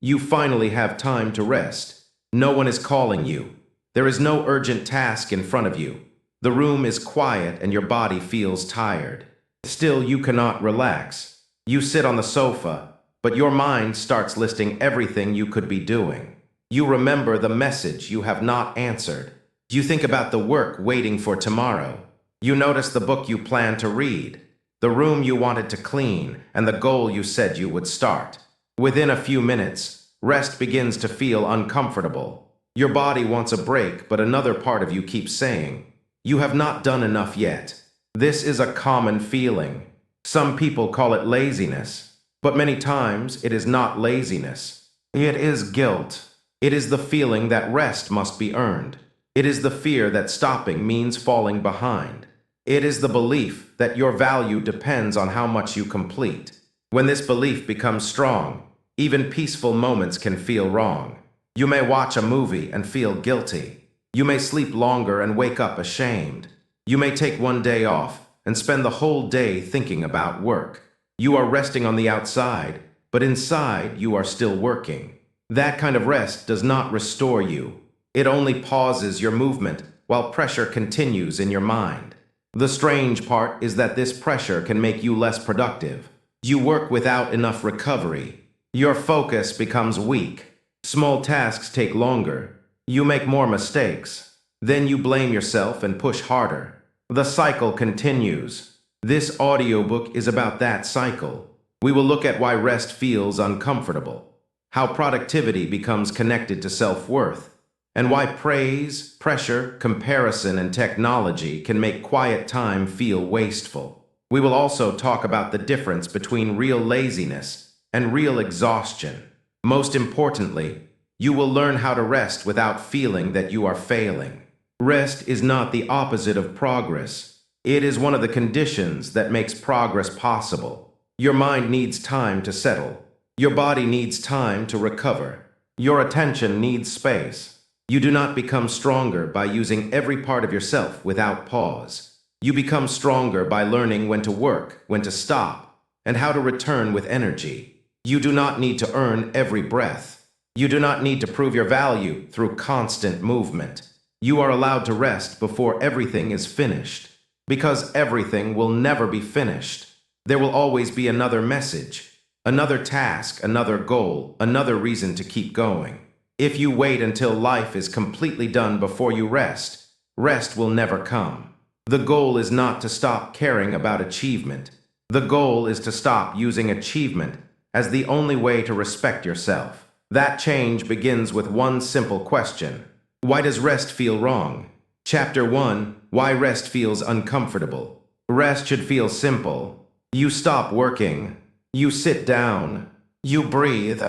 You finally have time to rest. No one is calling you. There is no urgent task in front of you. The room is quiet and your body feels tired. Still, you cannot relax. You sit on the sofa, but your mind starts listing everything you could be doing. You remember the message you have not answered. You think about the work waiting for tomorrow. You notice the book you plan to read, the room you wanted to clean, and the goal you said you would start. Within a few minutes, rest begins to feel uncomfortable. Your body wants a break, but another part of you keeps saying, "You have not done enough yet." This is a common feeling. Some people call it laziness, but many times it is not laziness. It is guilt. It is the feeling that rest must be earned. It is the fear that stopping means falling behind. It is the belief that your value depends on how much you complete. When this belief becomes strong, even peaceful moments can feel wrong. You may watch a movie and feel guilty. You may sleep longer and wake up ashamed. You may take one day off and spend the whole day thinking about work. You are resting on the outside, but inside you are still working. That kind of rest does not restore you. It only pauses your movement while pressure continues in your mind. The strange part is that this pressure can make you less productive. You work without enough recovery. Your focus becomes weak. Small tasks take longer. You make more mistakes. Then you blame yourself and push harder. The cycle continues. This audiobook is about that cycle. We will look at why rest feels uncomfortable, how productivity becomes connected to self-worth, and why praise, pressure, comparison, and technology can make quiet time feel wasteful. We will also talk about the difference between real laziness and real exhaustion. Most importantly, you will learn how to rest without feeling that you are failing. Rest is not the opposite of progress. It is one of the conditions that makes progress possible. Your mind needs time to settle. Your body needs time to recover. Your attention needs space. You do not become stronger by using every part of yourself without pause. You become stronger by learning when to work, when to stop, and how to return with energy. You do not need to earn every breath. You do not need to prove your value through constant movement. You are allowed to rest before everything is finished, because everything will never be finished. There will always be another message, another task, another goal, another reason to keep going. If you wait until life is completely done before you rest, rest will never come. The goal is not to stop caring about achievement. The goal is to stop using achievement as the only way to respect yourself. That change begins with one simple question. Why does rest feel wrong? Chapter 1. Why rest feels uncomfortable. Rest should feel simple. You stop working. You sit down. You breathe.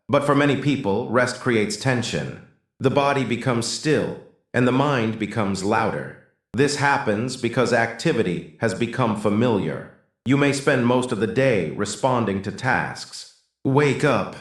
But for many people, rest creates tension. The body becomes still, and the mind becomes louder. This happens because activity has become familiar. You may spend most of the day responding to tasks. Wake up,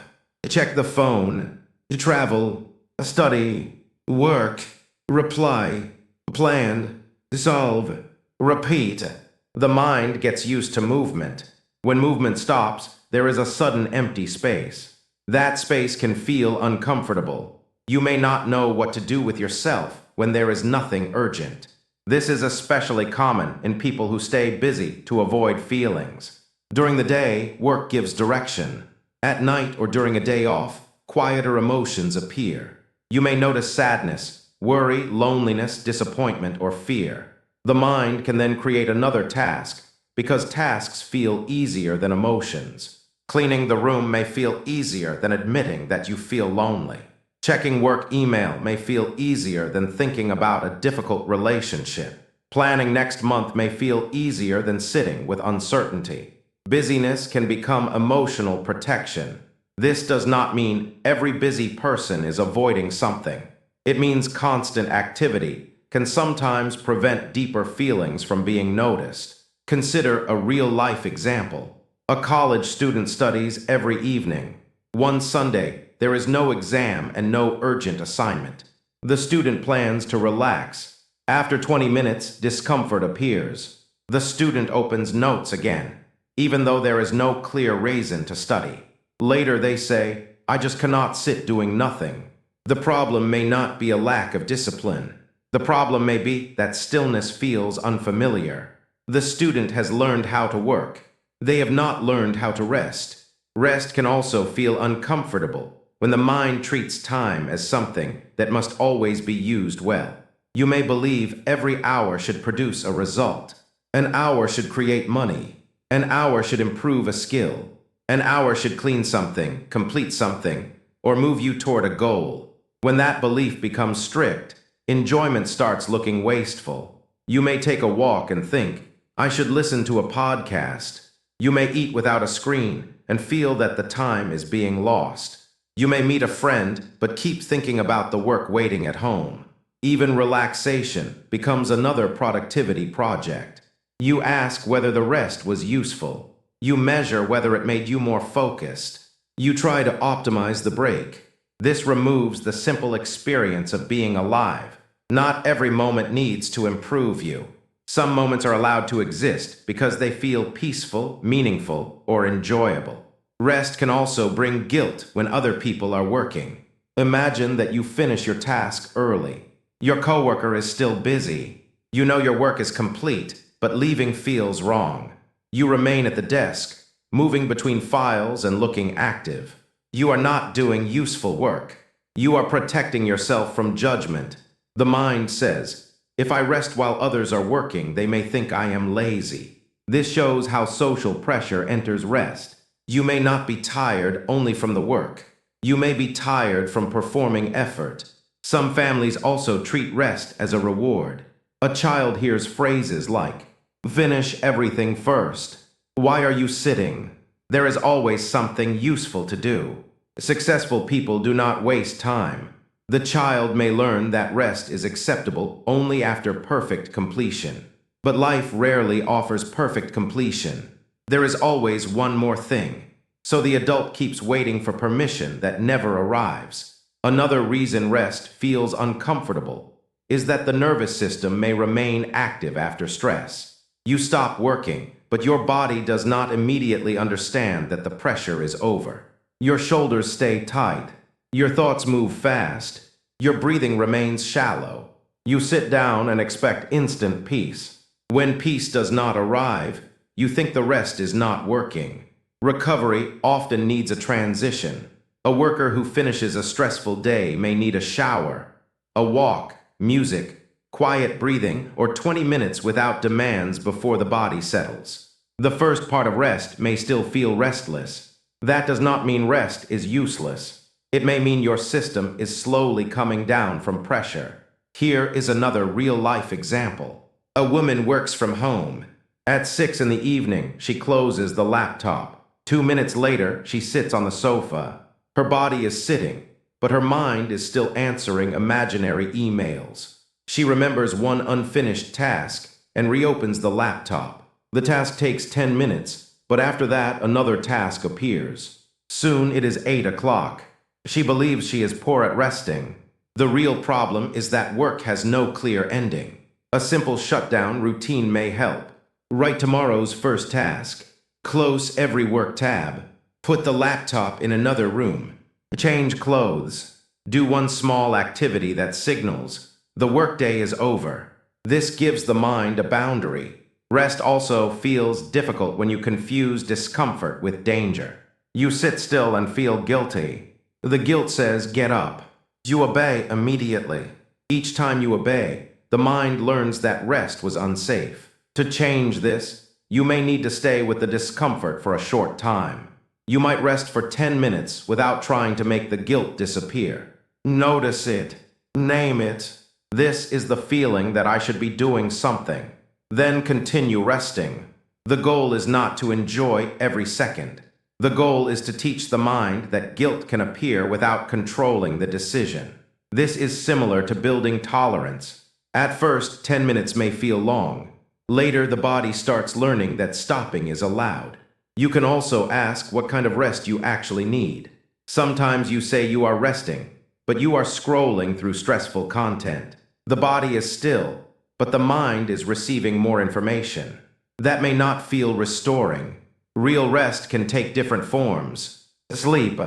check the phone, travel, study, work, reply, plan, solve, repeat. The mind gets used to movement. When movement stops, there is a sudden empty space. That space can feel uncomfortable. You may not know what to do with yourself when there is nothing urgent. This is especially common in people who stay busy to avoid feelings. During the day, work gives direction. At night or during a day off, quieter emotions appear. You may notice sadness, worry, loneliness, disappointment, or fear. The mind can then create another task because tasks feel easier than emotions. Cleaning the room may feel easier than admitting that you feel lonely. Checking work email may feel easier than thinking about a difficult relationship. Planning next month may feel easier than sitting with uncertainty. Busyness can become emotional protection. This does not mean every busy person is avoiding something. It means constant activity can sometimes prevent deeper feelings from being noticed. Consider a real-life example. A college student studies every evening. One Sunday, there is no exam and no urgent assignment. The student plans to relax. After 20 minutes, discomfort appears. The student opens notes again, even though there is no clear reason to study. Later they say, I just cannot sit doing nothing. The problem may not be a lack of discipline. The problem may be that stillness feels unfamiliar. The student has learned how to work. They have not learned how to rest. Rest can also feel uncomfortable when the mind treats time as something that must always be used well. You may believe every hour should produce a result. An hour should create money. An hour should improve a skill. An hour should clean something, complete something, or move you toward a goal. When that belief becomes strict, enjoyment starts looking wasteful. You may take a walk and think, I should listen to a podcast. You may eat without a screen and feel that the time is being lost. You may meet a friend but keep thinking about the work waiting at home. Even relaxation becomes another productivity project. You ask whether the rest was useful. You measure whether it made you more focused. You try to optimize the break. This removes the simple experience of being alive. Not every moment needs to improve you. Some moments are allowed to exist because they feel peaceful, meaningful, or enjoyable. Rest can also bring guilt when other people are working. Imagine that you finish your task early. Your coworker is still busy. You know your work is complete, but leaving feels wrong. You remain at the desk, moving between files and looking active. You are not doing useful work. You are protecting yourself from judgment. The mind says, if I rest while others are working, they may think I am lazy. This shows how social pressure enters rest. You may not be tired only from the work. You may be tired from performing effort. Some families also treat rest as a reward. A child hears phrases like, finish everything first. Why are you sitting? There is always something useful to do. Successful people do not waste time. The child may learn that rest is acceptable only after perfect completion. But life rarely offers perfect completion. There is always one more thing. So the adult keeps waiting for permission that never arrives. Another reason rest feels uncomfortable is that the nervous system may remain active after stress. You stop working, but your body does not immediately understand that the pressure is over. Your shoulders stay tight. Your thoughts move fast. Your breathing remains shallow. You sit down and expect instant peace. When peace does not arrive, you think the rest is not working. Recovery often needs a transition. A worker who finishes a stressful day may need a shower, a walk, music, quiet breathing, or 20 minutes without demands before the body settles. The first part of rest may still feel restless. That does not mean rest is useless. It may mean your system is slowly coming down from pressure. Here is another real-life example. A woman works from home. At 6 in the evening, she closes the laptop. 2 minutes later, she sits on the sofa. Her body is sitting, but her mind is still answering imaginary emails. She remembers one unfinished task and reopens the laptop. The task takes 10 minutes, but after that, another task appears. Soon it is 8 o'clock. She believes she is poor at resting. The real problem is that work has no clear ending. A simple shutdown routine may help. Write tomorrow's first task. Close every work tab. Put the laptop in another room. Change clothes. Do one small activity that signals the workday is over. This gives the mind a boundary. Rest also feels difficult when you confuse discomfort with danger. You sit still and feel guilty. The guilt says, get up. You obey immediately. Each time you obey, the mind learns that rest was unsafe. To change this, you may need to stay with the discomfort for a short time. You might rest for 10 minutes without trying to make the guilt disappear. Notice it. Name it. This is the feeling that I should be doing something. Then continue resting. The goal is not to enjoy every second. The goal is to teach the mind that guilt can appear without controlling the decision. This is similar to building tolerance. At first, 10 minutes may feel long. Later, the body starts learning that stopping is allowed. You can also ask what kind of rest you actually need. Sometimes you say you are resting, but you are scrolling through stressful content. The body is still, but the mind is receiving more information. That may not feel restoring. Real rest can take different forms. Sleep.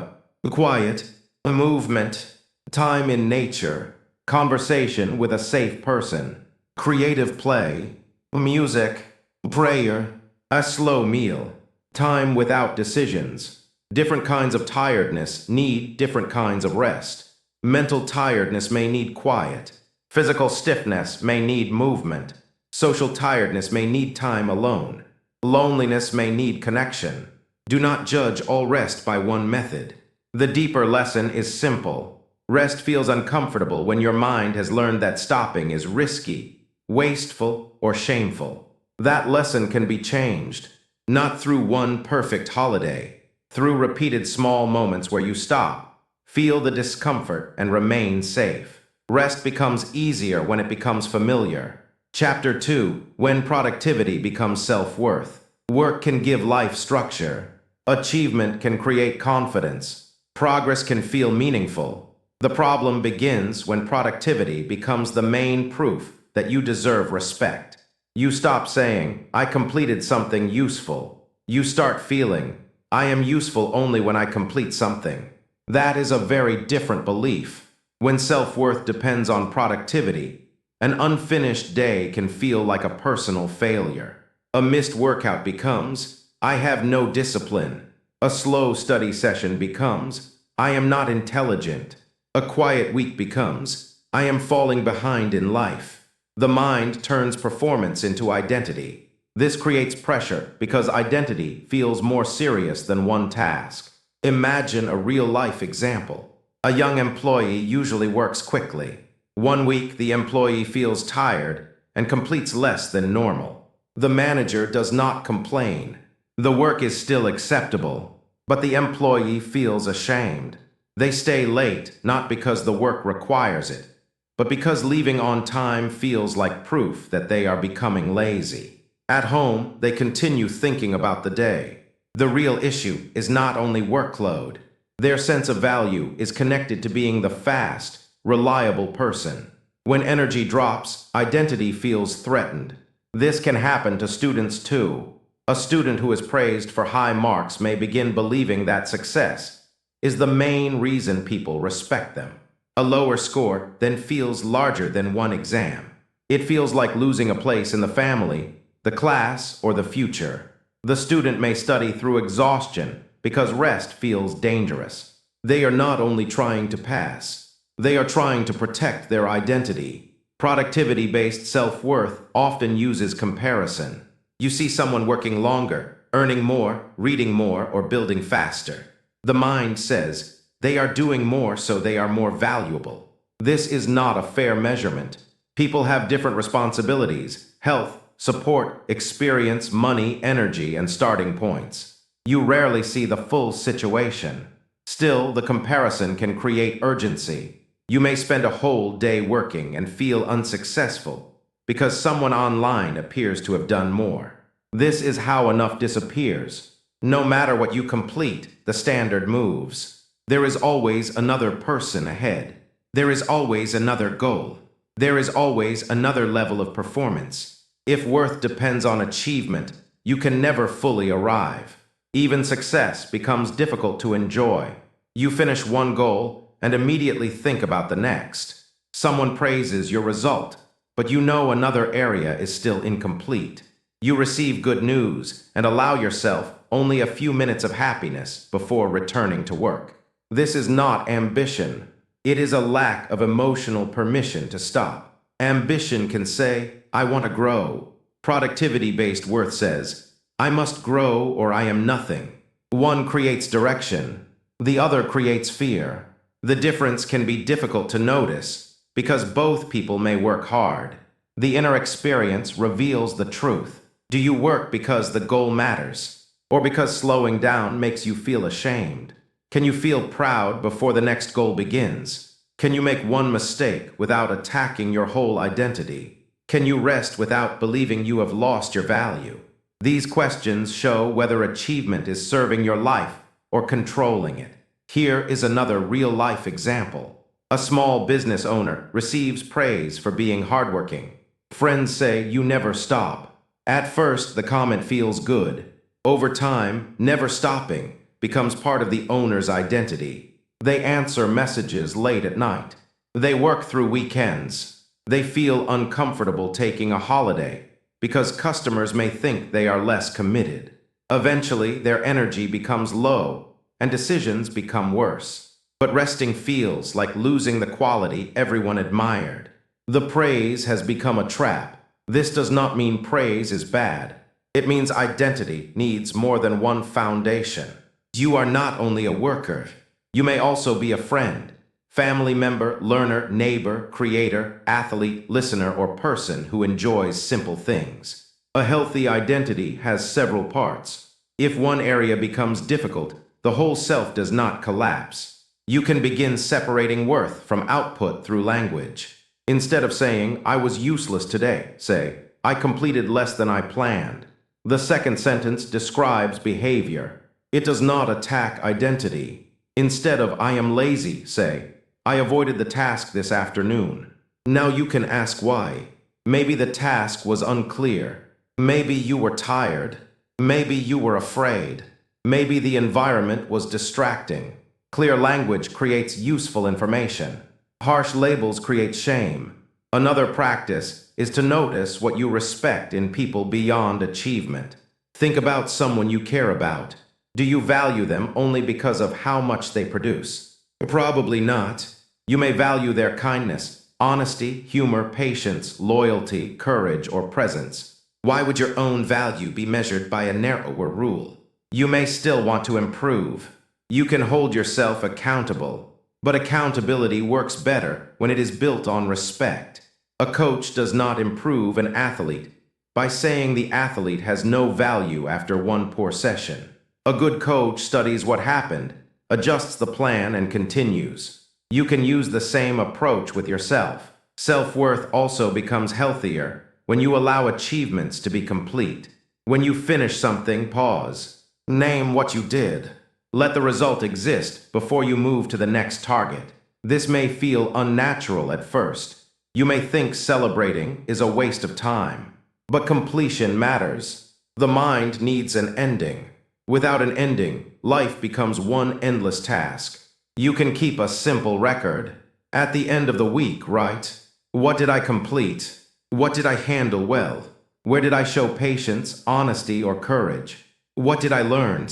quiet, movement, time in nature, conversation with a safe person, creative play, music, prayer, a slow meal, time without decisions. Different kinds of tiredness need different kinds of rest. Mental tiredness may need quiet. Physical stiffness may need movement. Social tiredness may need time alone. Loneliness may need connection. Do not judge all rest by one method. The deeper lesson is simple. Rest feels uncomfortable when your mind has learned that stopping is risky, wasteful, or shameful. That lesson can be changed, not through one perfect holiday, through repeated small moments where you stop, feel the discomfort, and remain safe. Rest becomes easier when it becomes familiar. Chapter 2: When productivity becomes self-worth. Work can give life structure. Achievement can create confidence. Progress can feel meaningful. The problem begins when productivity becomes the main proof that you deserve respect. You stop saying, "I completed something useful." You start feeling, "I am useful only when I complete something." That is a very different belief. When self-worth depends on productivity, an unfinished day can feel like a personal failure. A missed workout becomes, "I have no discipline." A slow study session becomes, "I am not intelligent." A quiet week becomes, "I am falling behind in life." The mind turns performance into identity. This creates pressure because identity feels more serious than one task. Imagine a real-life example. A young employee usually works quickly. One week, the employee feels tired and completes less than normal. The manager does not complain. The work is still acceptable, but the employee feels ashamed. They stay late, not because the work requires it, but because leaving on time feels like proof that they are becoming lazy. At home, they continue thinking about the day. The real issue is not only workload. Their sense of value is connected to being the fast, reliable person. When energy drops, identity feels threatened. This can happen to students too. A student who is praised for high marks may begin believing that success is the main reason people respect them. A lower score then feels larger than one exam. It feels like losing a place in the family, the class, or the future. The student may study through exhaustion because rest feels dangerous. They are not only trying to pass, they are trying to protect their identity. Productivity-based self-worth often uses comparison. You see someone working longer, earning more, reading more, or building faster. The mind says, they are doing more, so they are more valuable. This is not a fair measurement. People have different responsibilities, health, support, experience, money, energy, and starting points. You rarely see the full situation. Still, the comparison can create urgency. You may spend a whole day working and feel unsuccessful because someone online appears to have done more. This is how enough disappears. No matter what you complete, the standard moves. There is always another person ahead. There is always another goal. There is always another level of performance. If worth depends on achievement, you can never fully arrive. Even success becomes difficult to enjoy. You finish one goal and immediately think about the next. Someone praises your result, but you know another area is still incomplete. You receive good news and allow yourself only a few minutes of happiness before returning to work. This is not ambition. It is a lack of emotional permission to stop. Ambition can say, "I want to grow." Productivity-based worth says, "I must grow or I am nothing." One creates direction. The other creates fear. The difference can be difficult to notice because both people may work hard. The inner experience reveals the truth. Do you work because the goal matters, or because slowing down makes you feel ashamed? Can you feel proud before the next goal begins? Can you make one mistake without attacking your whole identity? Can you rest without believing you have lost your value? These questions show whether achievement is serving your life or controlling it. Here is another real-life example. A small business owner receives praise for being hardworking. Friends say, "You never stop." At first, the comment feels good. Over time, never stopping becomes part of the owner's identity. They answer messages late at night. They work through weekends. They feel uncomfortable taking a holiday because customers may think they are less committed. Eventually, their energy becomes low and decisions become worse. But resting feels like losing the quality everyone admired. The praise has become a trap. This does not mean praise is bad. It means identity needs more than one foundation. You are not only a worker. You may also be a friend, family member, learner, neighbor, creator, athlete, listener, or person who enjoys simple things. A healthy identity has several parts. If one area becomes difficult, the whole self does not collapse. You can begin separating worth from output through language. Instead of saying, "I was useless today," say, "I completed less than I planned." The second sentence describes behavior. It does not attack identity. Instead of "I am lazy," say, "I avoided the task this afternoon." Now you can ask why. Maybe the task was unclear. Maybe you were tired. Maybe you were afraid. Maybe the environment was distracting. Clear language creates useful information. Harsh labels create shame. Another practice is to notice what you respect in people beyond achievement. Think about someone you care about. Do you value them only because of how much they produce? Probably not. You may value their kindness, honesty, humor, patience, loyalty, courage, or presence. Why would your own value be measured by a narrower rule? You may still want to improve. You can hold yourself accountable. But accountability works better when it is built on respect. A coach does not improve an athlete by saying the athlete has no value after one poor session. A good coach studies what happened, adjusts the plan, and continues. You can use the same approach with yourself. Self-worth also becomes healthier when you allow achievements to be complete. When you finish something, pause. Name what you did. Let the result exist before you move to the next target. This may feel unnatural at first. You may think celebrating is a waste of time. But completion matters. The mind needs an ending. Without an ending, life becomes one endless task. You can keep a simple record. At the end of the week, write, "What did I complete? What did I handle well? Where did I show patience, honesty, or courage? What did I learn?"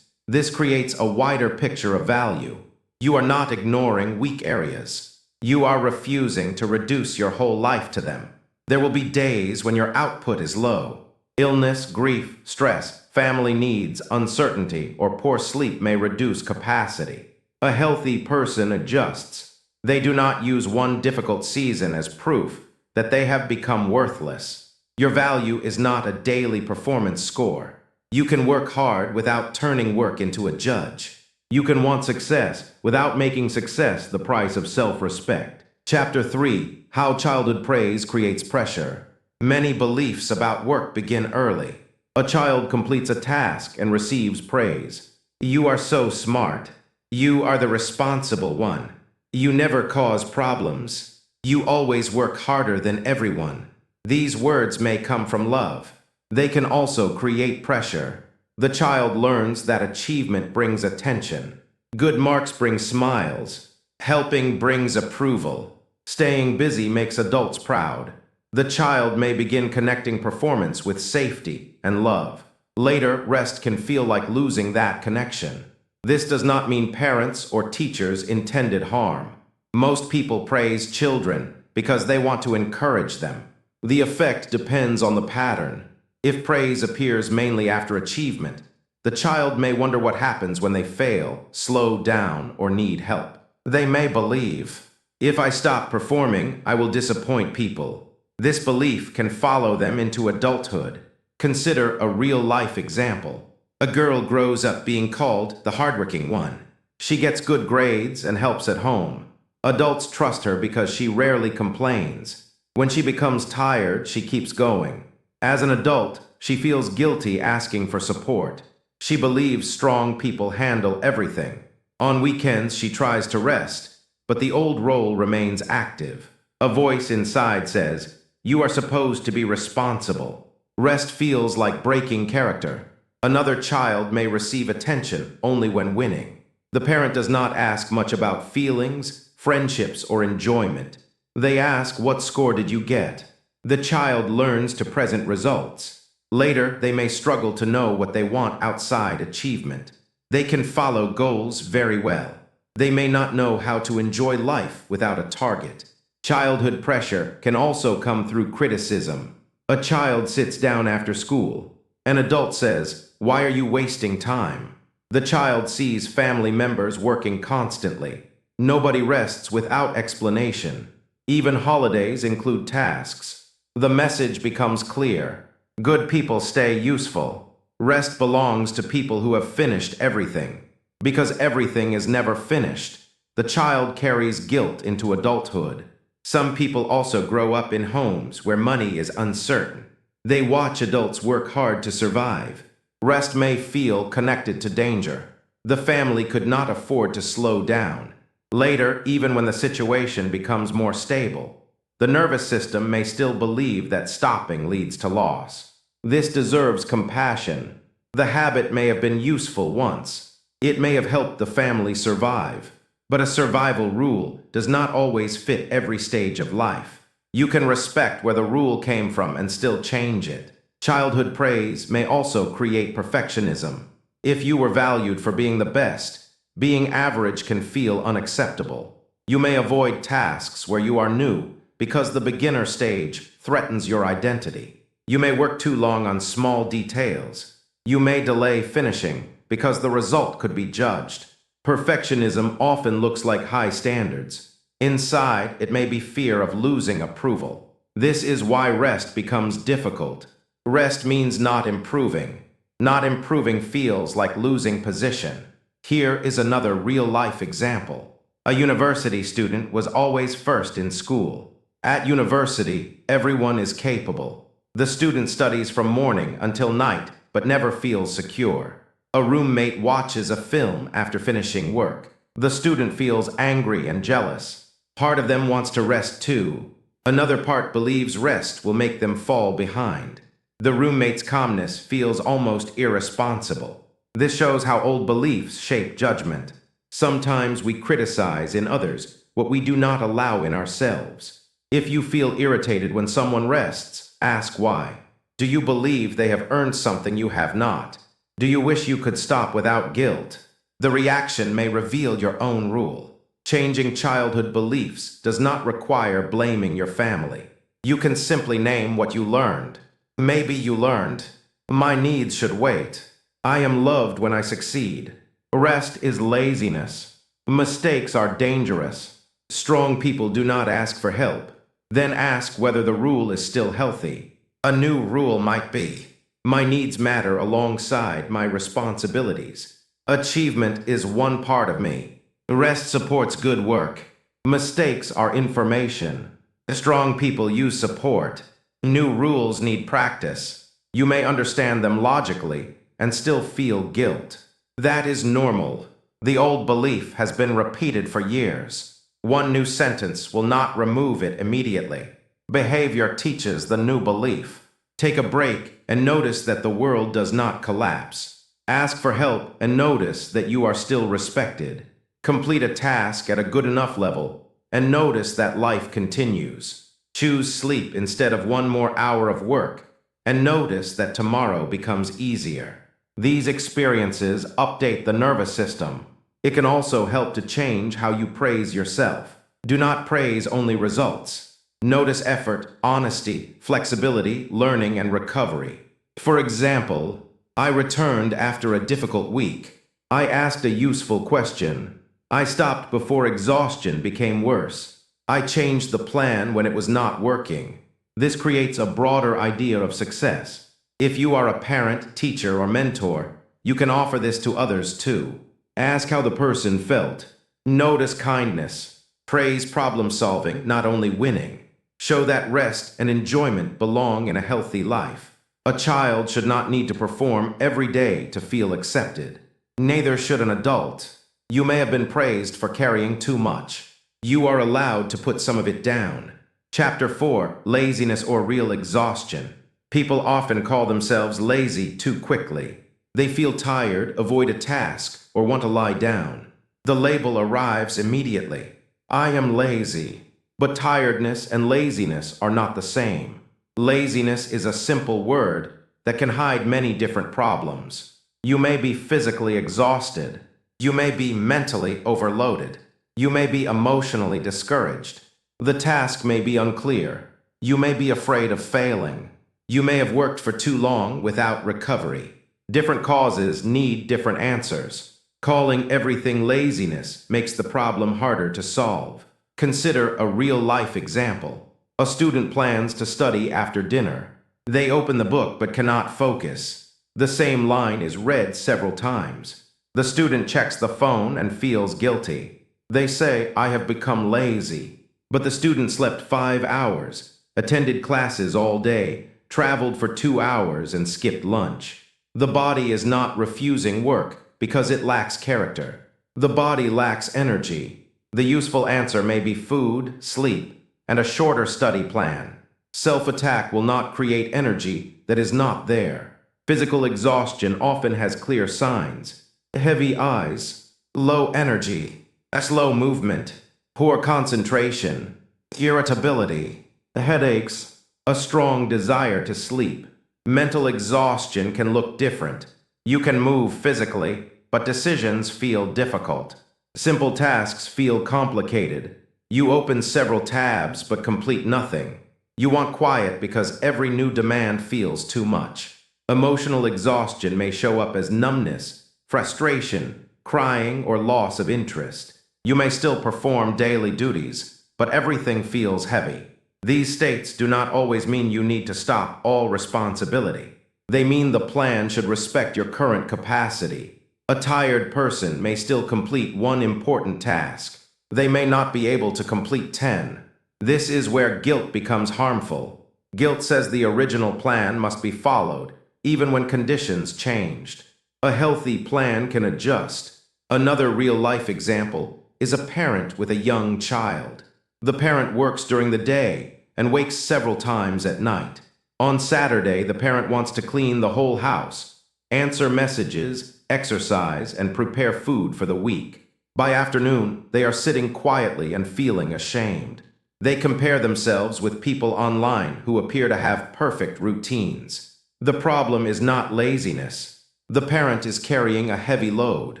This creates a wider picture of value. You are not ignoring weak areas. You are refusing to reduce your whole life to them. There will be days when your output is low. Illness, grief, stress, family needs, uncertainty, or poor sleep may reduce capacity. A healthy person adjusts. They do not use one difficult season as proof that they have become worthless. Your value is not a daily performance score. You can work hard without turning work into a judge. You can want success without making success the price of self-respect. Chapter 3. How Childhood Praise Creates Pressure. Many beliefs about work begin early. A child completes a task and receives praise. "You are so smart." "You are the responsible one." "You never cause problems." "You always work harder than everyone." These words may come from love. They can also create pressure. The child learns that achievement brings attention. Good marks bring smiles. Helping brings approval. Staying busy makes adults proud. The child may begin connecting performance with safety and love. Later, rest can feel like losing that connection. This does not mean parents or teachers intended harm. Most people praise children because they want to encourage them. The effect depends on the pattern. If praise appears mainly after achievement, the child may wonder what happens when they fail, slow down, or need help. They may believe, "If I stop performing, I will disappoint people." This belief can follow them into adulthood. Consider a real-life example. A girl grows up being called the hardworking one. She gets good grades and helps at home. Adults trust her because she rarely complains. When she becomes tired, she keeps going. As an adult, she feels guilty asking for support. She believes strong people handle everything. On weekends, she tries to rest, but the old role remains active. A voice inside says, "You are supposed to be responsible." Rest feels like breaking character. Another child may receive attention only when winning. The parent does not ask much about feelings, friendships, or enjoyment. They ask, "What score did you get?" The child learns to present results. Later, they may struggle to know what they want outside achievement. They can follow goals very well. They may not know how to enjoy life without a target. Childhood pressure can also come through criticism. A child sits down after school. An adult says, "Why are you wasting time?" The child sees family members working constantly. Nobody rests without explanation. Even holidays include tasks. The message becomes clear. Good people stay useful. Rest belongs to people who have finished everything. Because everything is never finished, the child carries guilt into adulthood. Some people also grow up in homes where money is uncertain. They watch adults work hard to survive. Rest may feel connected to danger. The family could not afford to slow down. Later, even when the situation becomes more stable, the nervous system may still believe that stopping leads to loss. This deserves compassion. The habit may have been useful once. It may have helped the family survive. But a survival rule does not always fit every stage of life. You can respect where the rule came from and still change it. Childhood praise may also create perfectionism. If you were valued for being the best, being average can feel unacceptable. You may avoid tasks where you are new because the beginner stage threatens your identity. You may work too long on small details. You may delay finishing because the result could be judged. Perfectionism often looks like high standards. Inside, it may be fear of losing approval. This is why rest becomes difficult. Rest means not improving. Not improving feels like losing position. Here is another real-life example. A university student was always first in school. At university, everyone is capable. The student studies from morning until night, but never feels secure. A roommate watches a film after finishing work. The student feels angry and jealous. Part of them wants to rest too. Another part believes rest will make them fall behind. The roommate's calmness feels almost irresponsible. This shows how old beliefs shape judgment. Sometimes we criticize in others what we do not allow in ourselves. If you feel irritated when someone rests, ask why. Do you believe they have earned something you have not? Do you wish you could stop without guilt? The reaction may reveal your own rule. Changing childhood beliefs does not require blaming your family. You can simply name what you learned. Maybe you learned, "My needs should wait. I am loved when I succeed." Rest is laziness. Mistakes are dangerous. Strong people do not ask for help. Then ask whether the rule is still healthy. A new rule might be, "My needs matter alongside my responsibilities. Achievement is one part of me. Rest supports good work. Mistakes are information. Strong people use support. New rules need practice. You may understand them logically and still feel guilt. That is normal. The old belief has been repeated for years. One new sentence will not remove it immediately. Behavior teaches the new belief. Take a break and notice that the world does not collapse. Ask for help and notice that you are still respected. Complete a task at a good enough level and notice that life continues. Choose sleep instead of one more hour of work and notice that tomorrow becomes easier. These experiences update the nervous system. It can also help to change how you praise yourself. Do not praise only results. Notice effort, honesty, flexibility, learning, and recovery. For example, I returned after a difficult week. I asked a useful question. I stopped before exhaustion became worse. I changed the plan when it was not working. This creates a broader idea of success. If you are a parent, teacher, or mentor, you can offer this to others too. Ask how the person felt. Notice kindness. Praise problem solving, not only winning. Show that rest and enjoyment belong in a healthy life. A child should not need to perform every day to feel accepted. Neither should an adult. You may have been praised for carrying too much. You are allowed to put some of it down. Chapter 4, Laziness or Real Exhaustion. People often call themselves lazy too quickly. They feel tired, avoid a task, or want to lie down. The label arrives immediately. I am lazy. But tiredness and laziness are not the same. Laziness is a simple word that can hide many different problems. You may be physically exhausted. You may be mentally overloaded. You may be emotionally discouraged. The task may be unclear. You may be afraid of failing. You may have worked for too long without recovery. Different causes need different answers. Calling everything laziness makes the problem harder to solve. Consider a real-life example. A student plans to study after dinner. They open the book but cannot focus. The same line is read several times. The student checks the phone and feels guilty. They say, I have become lazy. But the student slept 5 hours, attended classes all day, traveled for 2 hours, and skipped lunch. The body is not refusing work because it lacks character. The body lacks energy. The useful answer may be food, sleep, and a shorter study plan. Self-attack will not create energy that is not there. Physical exhaustion often has clear signs. Heavy eyes, low energy, slow movement, poor concentration, irritability, headaches, a strong desire to sleep. Mental exhaustion can look different. You can move physically, but decisions feel difficult. Simple tasks feel complicated. You open several tabs but complete nothing. You want quiet because every new demand feels too much. Emotional exhaustion may show up as numbness, frustration, crying, or loss of interest. You may still perform daily duties, but everything feels heavy. These states do not always mean you need to stop all responsibility. They mean the plan should respect your current capacity. A tired person may still complete one important task. They may not be able to complete 10. This is where guilt becomes harmful. Guilt says the original plan must be followed, even when conditions changed. A healthy plan can adjust. Another real-life example is a parent with a young child. The parent works during the day and wakes several times at night. On Saturday, the parent wants to clean the whole house, answer messages, exercise, and prepare food for the week. By afternoon, they are sitting quietly and feeling ashamed. They compare themselves with people online who appear to have perfect routines. The problem is not laziness. The parent is carrying a heavy load.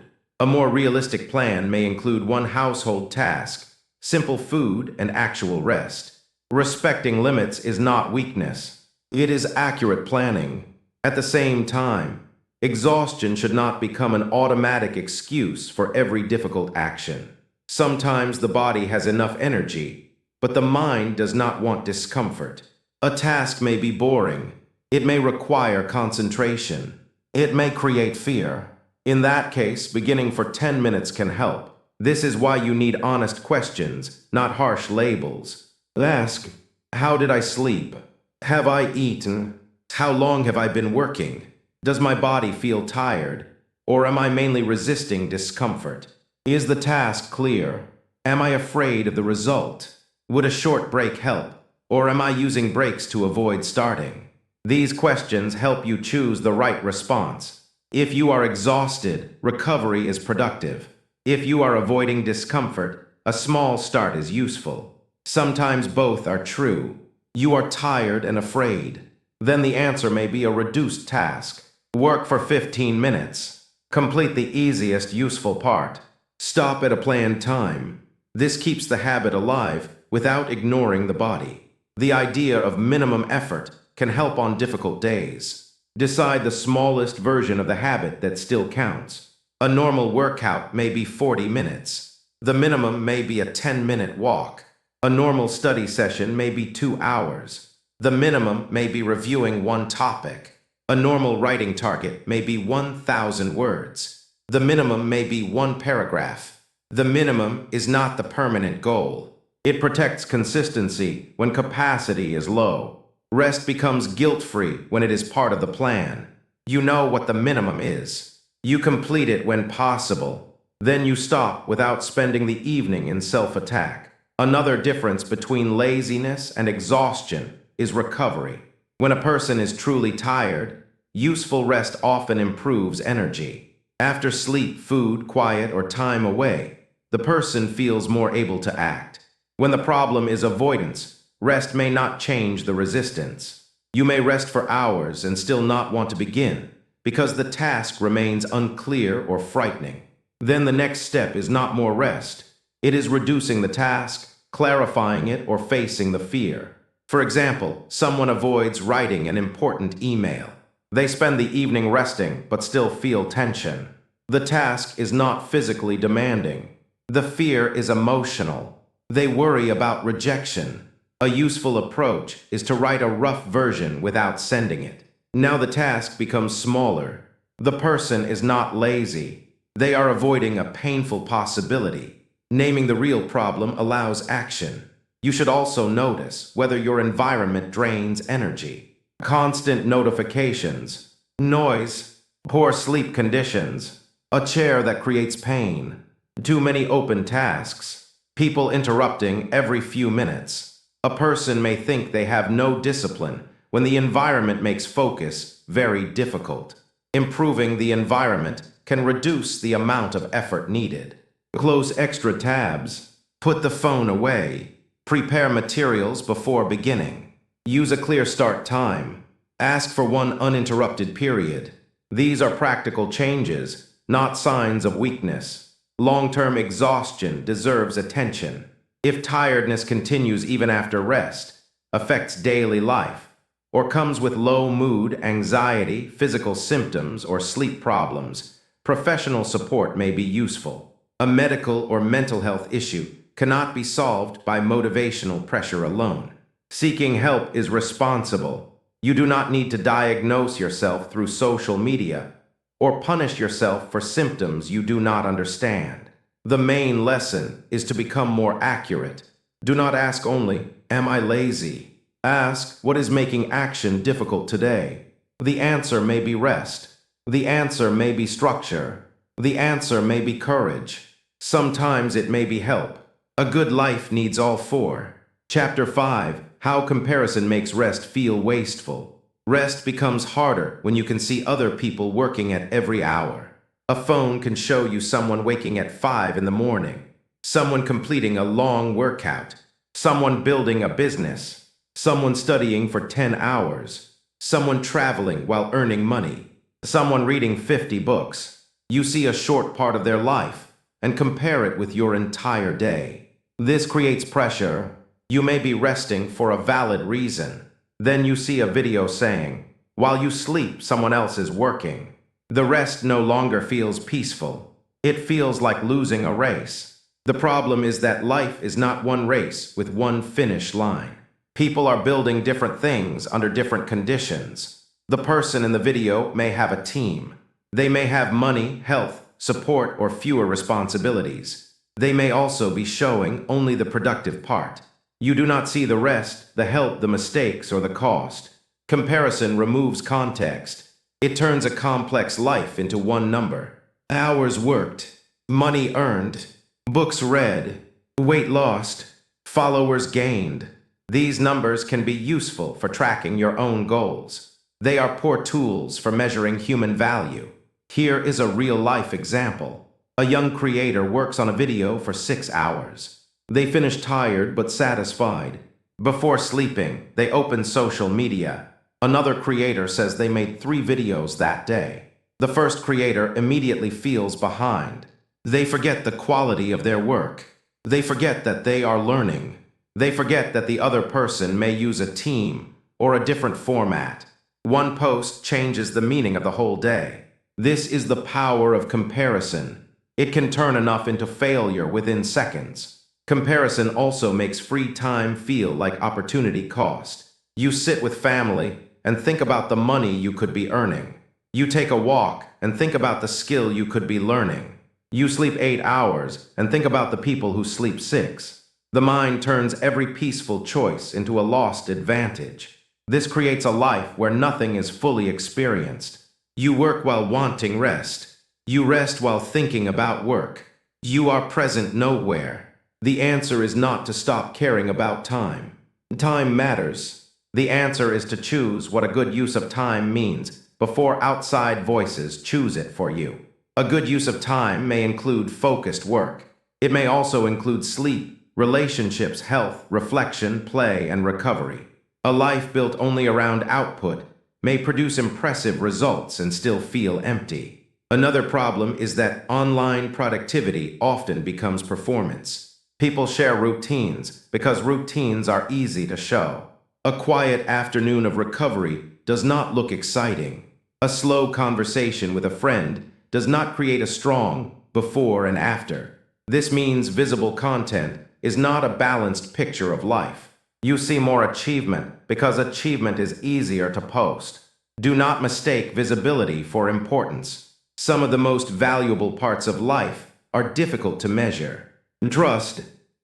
A more realistic plan may include one household task, simple food, and actual rest. Respecting limits is not weakness. It is accurate planning. At the same time, exhaustion should not become an automatic excuse for every difficult action. Sometimes the body has enough energy, but the mind does not want discomfort. A task may be boring. It may require concentration. It may create fear. In that case, beginning for 10 minutes can help. This is why you need honest questions, not harsh labels. Ask, how did I sleep? Have I eaten? How long have I been working? Does my body feel tired? Or am I mainly resisting discomfort? Is the task clear? Am I afraid of the result? Would a short break help? Or am I using breaks to avoid starting? These questions help you choose the right response. If you are exhausted, recovery is productive. If you are avoiding discomfort, a small start is useful. Sometimes both are true. You are tired and afraid. Then the answer may be a reduced task. Work for 15 minutes. Complete the easiest useful part. Stop at a planned time. This keeps the habit alive without ignoring the body. The idea of minimum effort can help on difficult days. Decide the smallest version of the habit that still counts. A normal workout may be 40 minutes. The minimum may be a 10-minute walk. A normal study session may be 2 hours. The minimum may be reviewing one topic. A normal writing target may be 1,000 words. The minimum may be 1 paragraph. The minimum is not the permanent goal. It protects consistency when capacity is low. Rest becomes guilt-free when it is part of the plan. You know what the minimum is. You complete it when possible. Then you stop without spending the evening in self-attack. Another difference between laziness and exhaustion is recovery. When a person is truly tired, useful rest often improves energy. After sleep, food, quiet, or time away, the person feels more able to act. When the problem is avoidance, rest may not change the resistance. You may rest for hours and still not want to begin, because the task remains unclear or frightening. Then the next step is not more rest. It is reducing the task, clarifying it, or facing the fear. For example, someone avoids writing an important email. They spend the evening resting but still feel tension. The task is not physically demanding. The fear is emotional. They worry about rejection. A useful approach is to write a rough version without sending it. Now the task becomes smaller. The person is not lazy. They are avoiding a painful possibility. Naming the real problem allows action. You should also notice whether your environment drains energy. Constant notifications, noise, poor sleep conditions, a chair that creates pain, too many open tasks, people interrupting every few minutes. A person may think they have no discipline when the environment makes focus very difficult. Improving the environment can reduce the amount of effort needed. Close extra tabs. Put the phone away. Prepare materials before beginning. Use a clear start time. Ask for one uninterrupted period. These are practical changes, not signs of weakness. Long-term exhaustion deserves attention. If tiredness continues even after rest, affects daily life, or comes with low mood, anxiety, physical symptoms, or sleep problems, professional support may be useful. A medical or mental health issue cannot be solved by motivational pressure alone. Seeking help is responsible. You do not need to diagnose yourself through social media or punish yourself for symptoms you do not understand. The main lesson is to become more accurate. Do not ask only, "Am I lazy?" Ask, "What is making action difficult today?" The answer may be rest. The answer may be structure. The answer may be courage. Sometimes it may be help. A good life needs all four. Chapter 5. How comparison makes rest feel wasteful. Rest becomes harder when you can see other people working at every hour. A phone can show you someone waking at 5 in the morning, someone completing a long workout, someone building a business, someone studying for 10 hours, someone traveling while earning money, someone reading 50 books. You see a short part of their life and compare it with your entire day. This creates pressure. You may be resting for a valid reason. Then you see a video saying, "While you sleep, someone else is working." The rest no longer feels peaceful. It feels like losing a race. The problem is that life is not one race with one finish line. People are building different things under different conditions. The person in the video may have a team. They may have money, health, support, or fewer responsibilities. They may also be showing only the productive part. You do not see the rest, the help, the mistakes, or the cost. Comparison removes context. It turns a complex life into one number. Hours worked, money earned, books read, weight lost, followers gained. These numbers can be useful for tracking your own goals. They are poor tools for measuring human value. Here is a real-life example. A young creator works on a video for 6 hours. They finish tired but satisfied. Before sleeping, they open social media. Another creator says they made 3 videos that day. The first creator immediately feels behind. They forget the quality of their work. They forget that they are learning. They forget that the other person may use a team or a different format. One post changes the meaning of the whole day. This is the power of comparison. It can turn enough into failure within seconds. Comparison also makes free time feel like opportunity cost. You sit with family and think about the money you could be earning. You take a walk and think about the skill you could be learning. You sleep 8 hours and think about the people who sleep 6. The mind turns every peaceful choice into a lost advantage. This creates a life where nothing is fully experienced. You work while wanting rest. You rest while thinking about work. You are present nowhere. The answer is not to stop caring about time. Time matters. The answer is to choose what a good use of time means before outside voices choose it for you. A good use of time may include focused work. It may also include sleep, relationships, health, reflection, play, and recovery. A life built only around output may produce impressive results and still feel empty. Another problem is that online productivity often becomes performance. People share routines because routines are easy to show. A quiet afternoon of recovery does not look exciting. A slow conversation with a friend does not create a strong before and after. This means visible content is not a balanced picture of life. You see more achievement because achievement is easier to post. Do not mistake visibility for importance. Some of the most valuable parts of life are difficult to measure. Trust,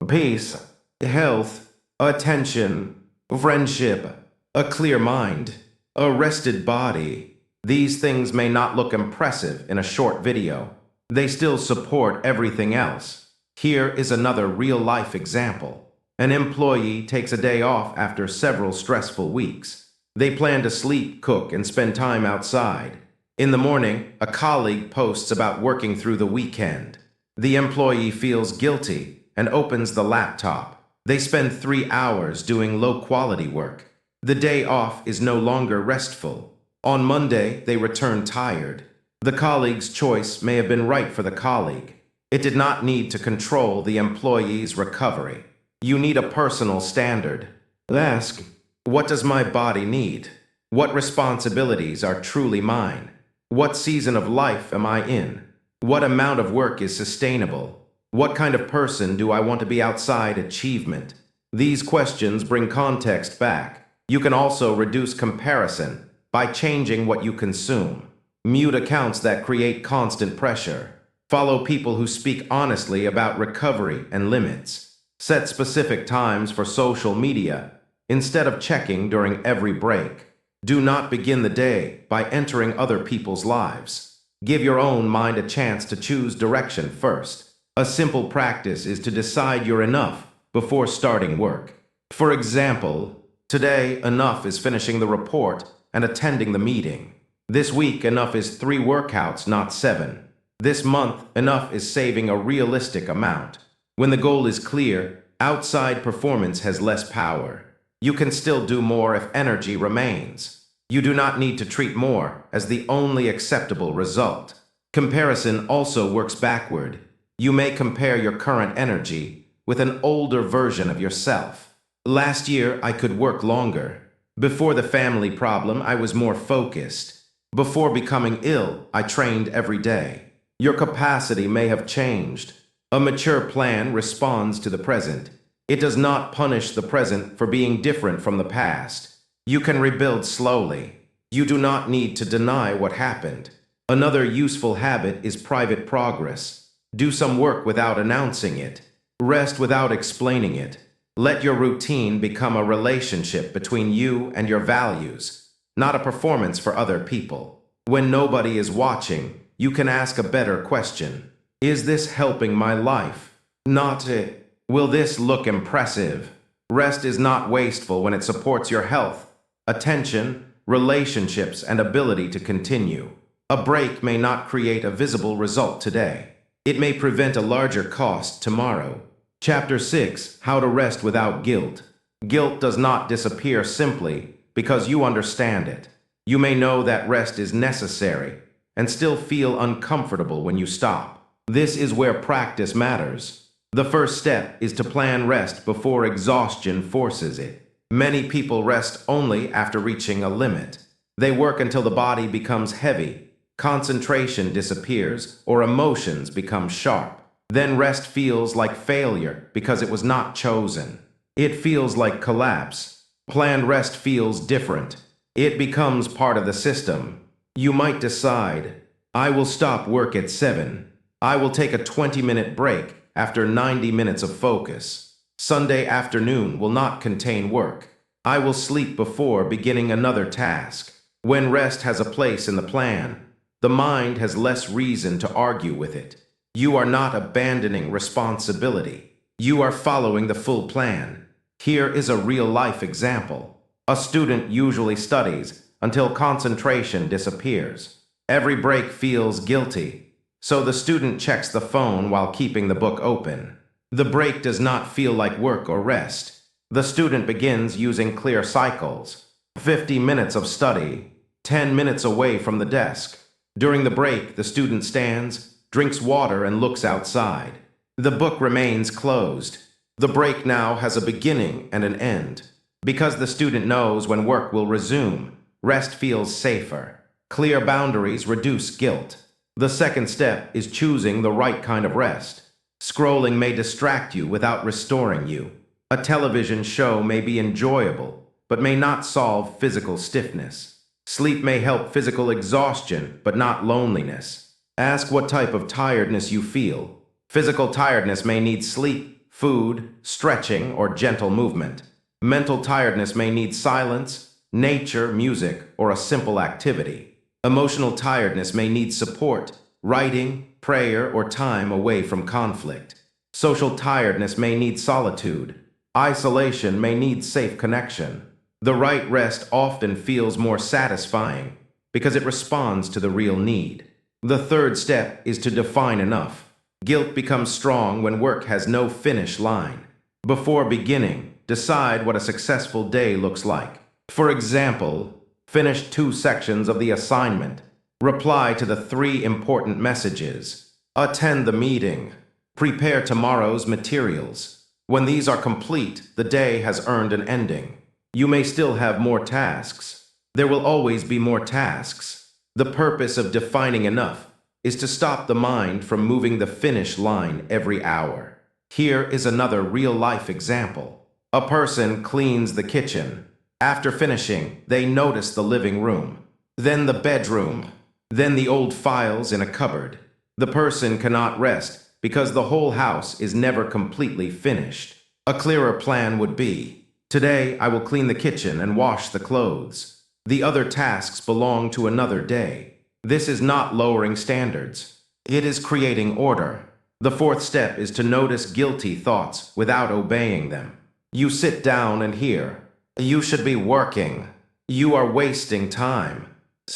peace, health, attention, friendship, a clear mind, a rested body. These things may not look impressive in a short video. They still support everything else. Here is another real-life example. An employee takes a day off after several stressful weeks. They plan to sleep, cook, and spend time outside. In the morning, a colleague posts about working through the weekend. The employee feels guilty and opens the laptop. They spend 3 hours doing low-quality work. The day off is no longer restful. On Monday, they return tired. The colleague's choice may have been right for the colleague. It did not need to control the employee's recovery. You need a personal standard. Ask, what does my body need? What responsibilities are truly mine? What season of life am I in? What amount of work is sustainable? What kind of person do I want to be outside achievement? These questions bring context back. You can also reduce comparison by changing what you consume. Mute accounts that create constant pressure. Follow people who speak honestly about recovery and limits. Set specific times for social media instead of checking during every break. Do not begin the day by entering other people's lives. Give your own mind a chance to choose direction first. A simple practice is to decide you're enough before starting work. For example, today enough is finishing the report and attending the meeting. This week enough is 3 workouts, not 7. This month enough is saving a realistic amount. When the goal is clear, outside performance has less power. You can still do more if energy remains. You do not need to treat more as the only acceptable result. Comparison also works backward. You may compare your current energy with an older version of yourself. Last year, I could work longer. Before the family problem, I was more focused. Before becoming ill, I trained every day. Your capacity may have changed. A mature plan responds to the present. It does not punish the present for being different from the past. You can rebuild slowly. You do not need to deny what happened. Another useful habit is private progress. Do some work without announcing it. Rest without explaining it. Let your routine become a relationship between you and your values, not a performance for other people. When nobody is watching, you can ask a better question. Is this helping my life? Not it. Will this look impressive? Rest is not wasteful when it supports your health, attention, relationships, and ability to continue. A break may not create a visible result today. It may prevent a larger cost tomorrow. Chapter 6, How to Rest Without Guilt. Guilt does not disappear simply because you understand it. You may know that rest is necessary and still feel uncomfortable when you stop. This is where practice matters. The first step is to plan rest before exhaustion forces it. Many people rest only after reaching a limit. They work until the body becomes heavy, concentration disappears, or emotions become sharp. Then rest feels like failure because it was not chosen. It feels like collapse. Planned rest feels different. It becomes part of the system. You might decide, I will stop work at 7. I will take a 20-minute break after 90 minutes of focus. Sunday afternoon will not contain work. I will sleep before beginning another task. When rest has a place in the plan, the mind has less reason to argue with it. You are not abandoning responsibility. You are following the full plan. Here is a real-life example. A student usually studies until concentration disappears. Every break feels guilty. so the student checks the phone while keeping the book open. The break does not feel like work or rest. The student begins using clear cycles. 50 minutes of study, 10 minutes away from the desk. During the break, the student stands, drinks water, and looks outside. The book remains closed. The break now has a beginning and an end. Because the student knows when work will resume, rest feels safer. Clear boundaries reduce guilt. The second step is choosing the right kind of rest. Scrolling may distract you without restoring you. A television show may be enjoyable, but may not solve physical stiffness. Sleep may help physical exhaustion, but not loneliness. Ask what type of tiredness you feel. Physical tiredness may need sleep, food, stretching, or gentle movement. Mental tiredness may need silence, nature, music, or a simple activity. Emotional tiredness may need support, writing, prayer, or time away from conflict. Social tiredness may need solitude. Isolation may need safe connection. The right rest often feels more satisfying because it responds to the real need. The third step is to define enough. Guilt becomes strong when work has no finish line. Before beginning, decide what a successful day looks like. For example, finish 2 sections of the assignment. Reply to the 3 important messages. Attend the meeting. Prepare tomorrow's materials. When these are complete, the day has earned an ending. You may still have more tasks. There will always be more tasks. The purpose of defining enough is to stop the mind from moving the finish line every hour. Here is another real-life example. A person cleans the kitchen. After finishing, they notice the living room, then the bedroom, then the old files in a cupboard. The person cannot rest because the whole house is never completely finished. A clearer plan would be, today I will clean the kitchen and wash the clothes. The other tasks belong to another day. This is not lowering standards. It is creating order. The fourth step is to notice guilty thoughts without obeying them. You sit down and hear, you should be working. You are wasting time.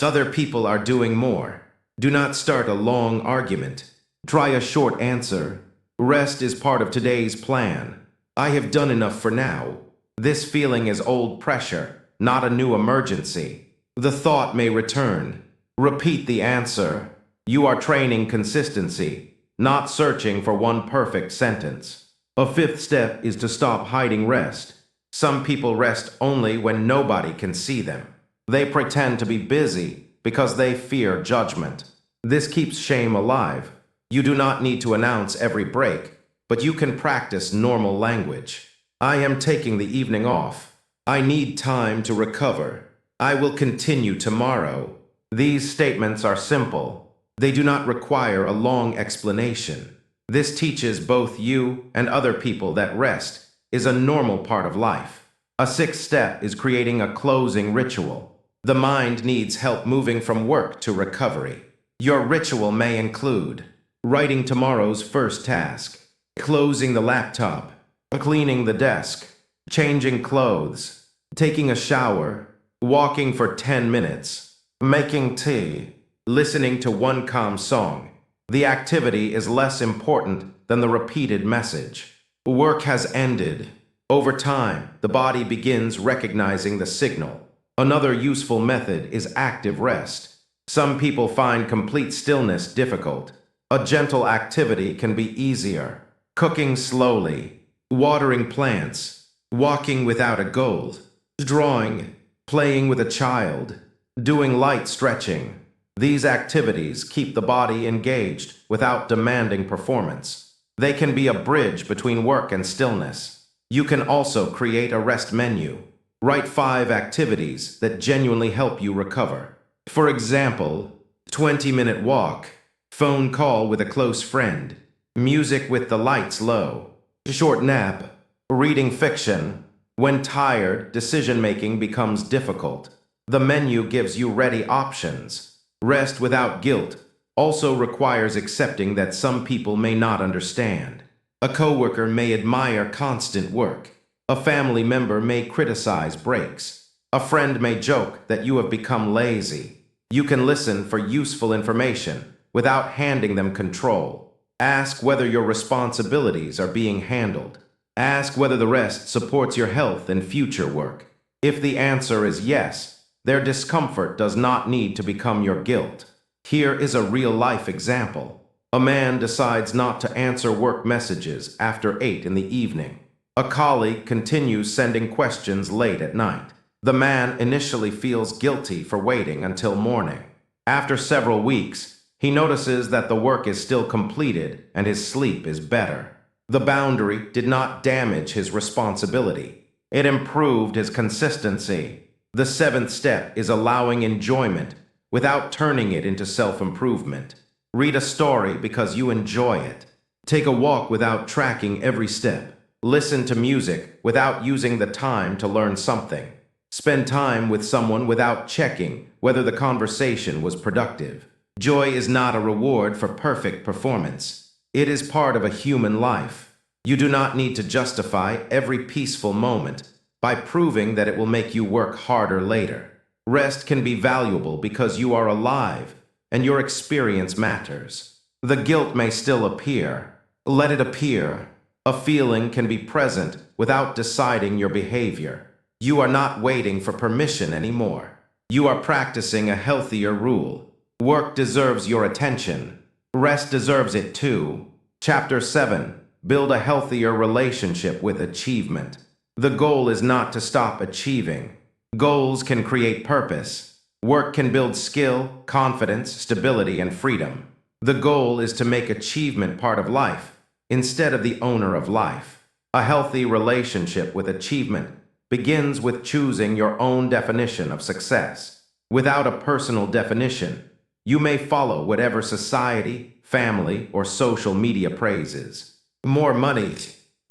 Other people are doing more. Do not start a long argument. Try a short answer. Rest is part of today's plan. I have done enough for now. This feeling is old pressure, not a new emergency. The thought may return. Repeat the answer. You are training consistency, not searching for one perfect sentence. A fifth step is to stop hiding rest. Some people rest only when nobody can see them. They pretend to be busy because they fear judgment. This keeps shame alive. You do not need to announce every break, but you can practice normal language. I am taking the evening off. I need time to recover. I will continue tomorrow. These statements are simple. They do not require a long explanation. This teaches both you and other people that rest is a normal part of life. A sixth step is creating a closing ritual. The mind needs help moving from work to recovery. Your ritual may include writing tomorrow's first task, closing the laptop, cleaning the desk, changing clothes, taking a shower, walking for 10 minutes, making tea, listening to one calm song. The activity is less important than the repeated message. Work has ended. Over time, the body begins recognizing the signal. Another useful method is active rest. Some people find complete stillness difficult. A gentle activity can be easier. Cooking slowly, watering plants, walking without a goal, drawing, playing with a child, doing light stretching. These activities keep the body engaged without demanding performance. They can be a bridge between work and stillness. You can also create a rest menu. Write 5 activities that genuinely help you recover. For example, 20-minute walk, phone call with a close friend, music with the lights low, short nap, reading fiction. When tired, decision-making becomes difficult. The menu gives you ready options. Rest without guilt also requires accepting that some people may not understand. A coworker may admire constant work. A family member may criticize breaks. A friend may joke that you have become lazy. You can listen for useful information, without handing them control. Ask whether your responsibilities are being handled. Ask whether the rest supports your health and future work. If the answer is yes, their discomfort does not need to become your guilt. Here is a real-life example. A man decides not to answer work messages after 8 in the evening. A colleague continues sending questions late at night. The man initially feels guilty for waiting until morning. After several weeks, he notices that the work is still completed and his sleep is better. The boundary did not damage his responsibility. It improved his consistency. The seventh step is allowing enjoyment without turning it into self-improvement. Read a story because you enjoy it. Take a walk without tracking every step. Listen to music without using the time to learn something. Spend time with someone without checking whether the conversation was productive. Joy is not a reward for perfect performance. It is part of a human life. You do not need to justify every peaceful moment by proving that it will make you work harder later. Rest can be valuable because you are alive and your experience matters. The guilt may still appear. Let it appear. A feeling can be present without deciding your behavior. You are not waiting for permission anymore. You are practicing a healthier rule. Work deserves your attention. Rest deserves it too. Chapter 7. Build a healthier relationship with achievement. The goal is not to stop achieving. Goals can create purpose. Work can build skill, confidence, stability, and freedom. The goal is to make achievement part of life, instead of the owner of life. A healthy relationship with achievement begins with choosing your own definition of success. Without a personal definition, you may follow whatever society, family, or social media praises. More money,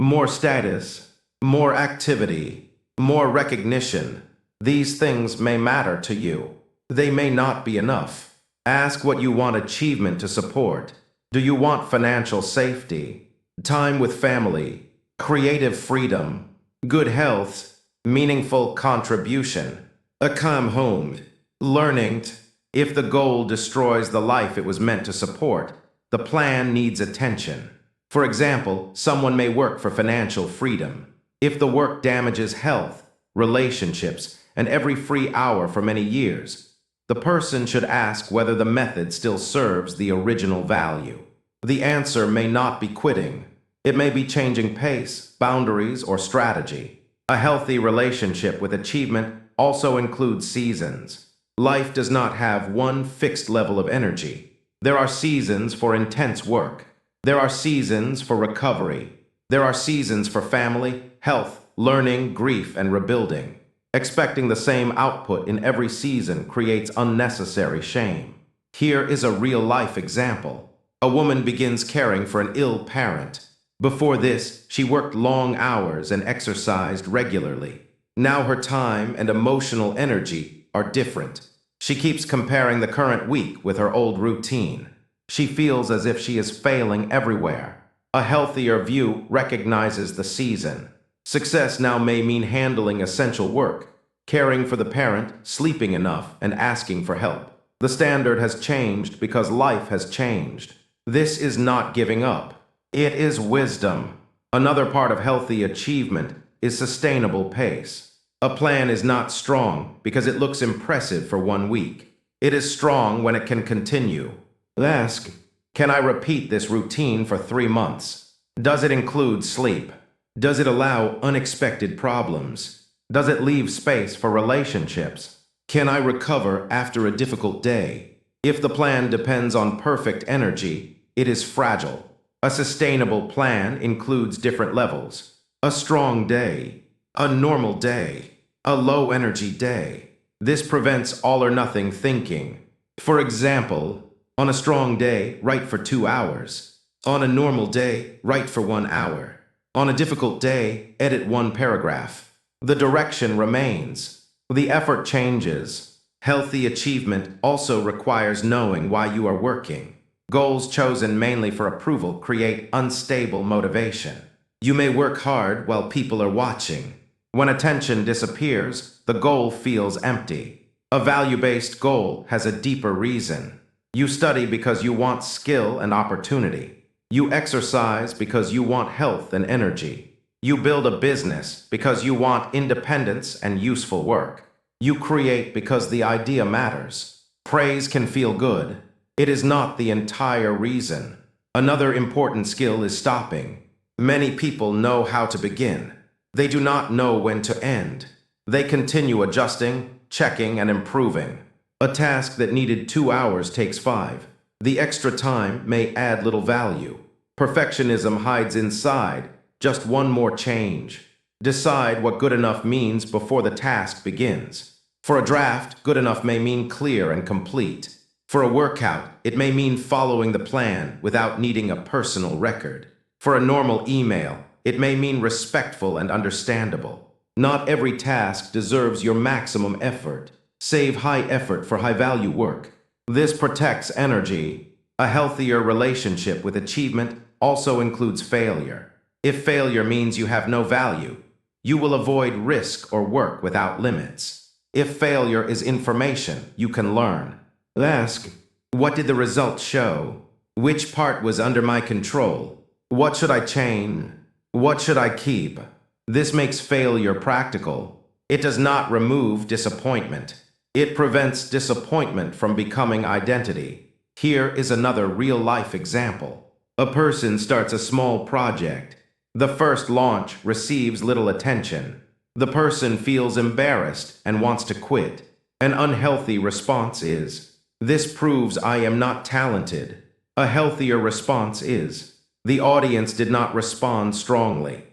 more status, more activity, more recognition. These things may matter to you. They may not be enough. Ask what you want achievement to support. Do you want financial safety, time with family, creative freedom, good health, meaningful contribution, a calm home, learning? If the goal destroys the life it was meant to support, the plan needs attention. For example, someone may work for financial freedom. If the work damages health, relationships, and every free hour for many years, the person should ask whether the method still serves the original value. The answer may not be quitting. It may be changing pace, boundaries, or strategy. A healthy relationship with achievement also includes seasons. Life does not have one fixed level of energy. There are seasons for intense work. There are seasons for recovery. There are seasons for family, health, learning, grief, and rebuilding. Expecting the same output in every season creates unnecessary shame. Here is a real-life example. A woman begins caring for an ill parent. Before this, she worked long hours and exercised regularly. Now her time and emotional energy are different. She keeps comparing the current week with her old routine. She feels as if she is failing everywhere. A healthier view recognizes the season. Success now may mean handling essential work, caring for the parent, sleeping enough, and asking for help. The standard has changed because life has changed. This is not giving up. It is wisdom. Another part of healthy achievement is sustainable pace. A plan is not strong because it looks impressive for 1 week. It is strong when it can continue. Ask, can I repeat this routine for 3 months? Does it include sleep? Does it allow unexpected problems? Does it leave space for relationships? Can I recover after a difficult day? If the plan depends on perfect energy, it is fragile. A sustainable plan includes different levels. A strong day, a normal day, a low-energy day. This prevents all-or-nothing thinking. For example, on a strong day, write for 2 hours. On a normal day, write for 1 hour. On a difficult day, edit 1 paragraph. The direction remains. The effort changes. Healthy achievement also requires knowing why you are working. Goals chosen mainly for approval create unstable motivation. You may work hard while people are watching. When attention disappears, the goal feels empty. A value-based goal has a deeper reason. You study because you want skill and opportunity. You exercise because you want health and energy. You build a business because you want independence and useful work. You create because the idea matters. Praise can feel good. It is not the entire reason. Another important skill is stopping. Many people know how to begin. They do not know when to end. They continue adjusting, checking, and improving. A task that needed 2 hours takes 5. The extra time may add little value. Perfectionism hides inside just one more change. Decide what good enough means before the task begins. For a draft, good enough may mean clear and complete. For a workout, it may mean following the plan without needing a personal record. For a normal email, it may mean respectful and understandable. Not every task deserves your maximum effort. Save high effort for high-value work. This protects energy. A healthier relationship with achievement also includes failure. If failure means you have no value, you will avoid risk or work without limits. If failure is information, you can learn. Ask, what did the results show? Which part was under my control? What should I change? What should I keep? This makes failure practical. It does not remove disappointment. It prevents disappointment from becoming identity. Here is another real-life example. A person starts a small project. The first launch receives little attention. The person feels embarrassed and wants to quit. An unhealthy response is, "This proves I am not talented." A healthier response is, "The audience did not respond strongly.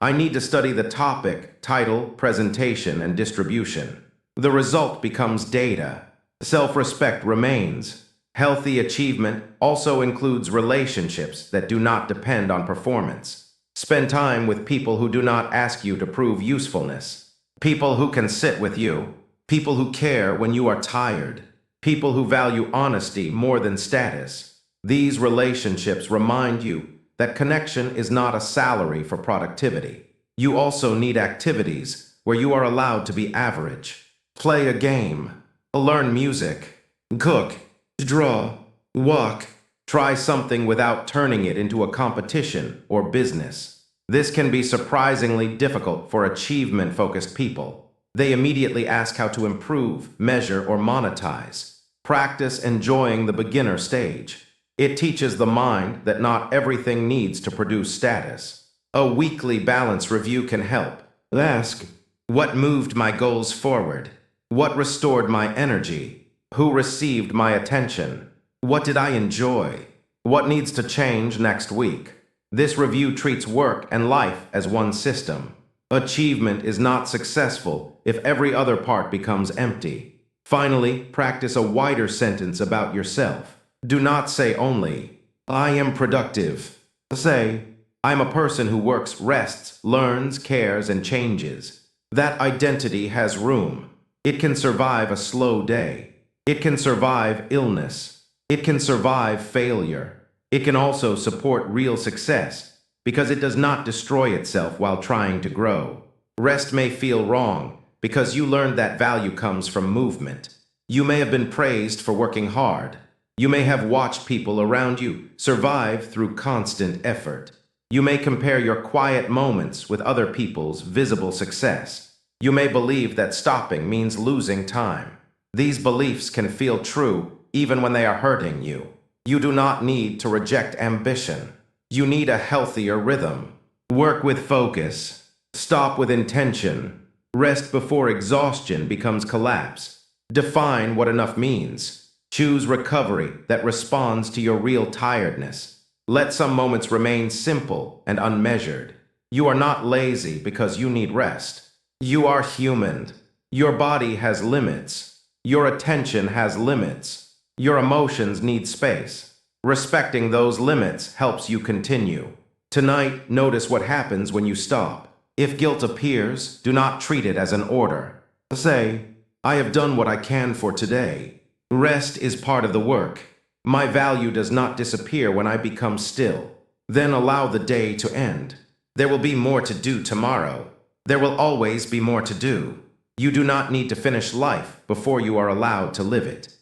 I need to study the topic, title, presentation, and distribution." The result becomes data. Self-respect remains. Healthy achievement also includes relationships that do not depend on performance. Spend time with people who do not ask you to prove usefulness. People who can sit with you. People who care when you are tired. People who value honesty more than status. These relationships remind you that connection is not a salary for productivity. You also need activities where you are allowed to be average. Play a game. Learn music. Cook. Draw. Walk. Try something without turning it into a competition or business. This can be surprisingly difficult for achievement-focused people. They immediately ask how to improve, measure, or monetize. Practice enjoying the beginner stage. It teaches the mind that not everything needs to produce status. A weekly balance review can help. Ask, what moved my goals forward? What restored my energy? Who received my attention? What did I enjoy? What needs to change next week? This review treats work and life as one system. Achievement is not successful if every other part becomes empty. Finally, practice a wider sentence about yourself. Do not say only, "I am productive." Say, "I'm a person who works, rests, learns, cares, and changes." That identity has room. It can survive a slow day. It can survive illness. It can survive failure. It can also support real success because it does not destroy itself while trying to grow. Rest may feel wrong because you learned that value comes from movement. You may have been praised for working hard. You may have watched people around you survive through constant effort. You may compare your quiet moments with other people's visible success. You may believe that stopping means losing time. These beliefs can feel true even when they are hurting you. You do not need to reject ambition. You need a healthier rhythm. Work with focus. Stop with intention. Rest before exhaustion becomes collapse. Define what enough means. Choose recovery that responds to your real tiredness. Let some moments remain simple and unmeasured. You are not lazy because you need rest. You are human. Your body has limits. Your attention has limits. Your emotions need space. Respecting those limits helps you continue. Tonight, notice what happens when you stop. If guilt appears, do not treat it as an order. Say, "I have done what I can for today." Rest is part of the work. My value does not disappear when I become still. Then allow the day to end. There will be more to do tomorrow. There will always be more to do. You do not need to finish life before you are allowed to live it.